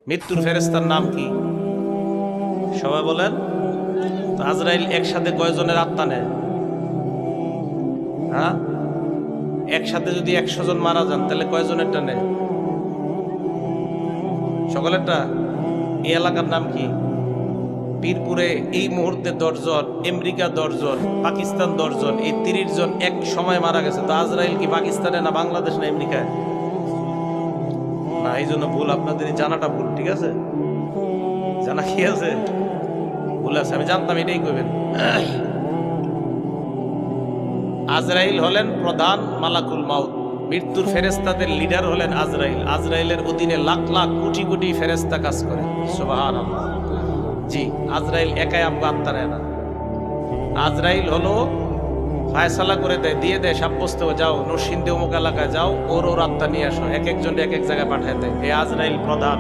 মৃত্যুর ফেরেশতার নাম কি? সবাই বলেন তো। আজরাইল একসাথে কয়জনের আত্মা নেয়? হ্যাঁ, একসাথে যদি 100 জন মারা যান তাহলে কয়জনেরটা নেয়? সকলেরটা। এই এলাকার নাম কি? পীরপুরে এই মুহূর্তে 10 জন, আমেরিকা 10 জন, পাকিস্তান 10 জন, এই 30 জন এক সময় মারা গেছে। তো আজরাইল কি পাকিস্তানে না বাংলাদেশ না আমেরিকায়? না, এই জন্য ভুল। আপনাদের এই জানাটা ভুল, ঠিক আছে? জানা কি আছে? ভুল আছে, আমি জানতাম এটাই কইবেন। আজরাইল হলেন প্রধান মালাকুল মাউত। মৃত্যুর ফেরেশতাদের লিডার হলেন আজরাইল। আজরাইলের অধীনে লাখ লাখ কোটি কোটি ফেরেশতা কাজ করে। সুবহানাল্লাহ। জি, আজরাইল একাই আমগো আত্মা নেয় না। আজরাইল হলো ফায়সালা করে দেয়, দিয়ে দেয়, সাব্যস্ত যাও নরসিংদী অমুক এলাকায় যাও, ওর আত্মা নিয়ে আসো। এক একজন এক এক জায়গায় পাঠায় দেয়। এই আজরাইল প্রধান।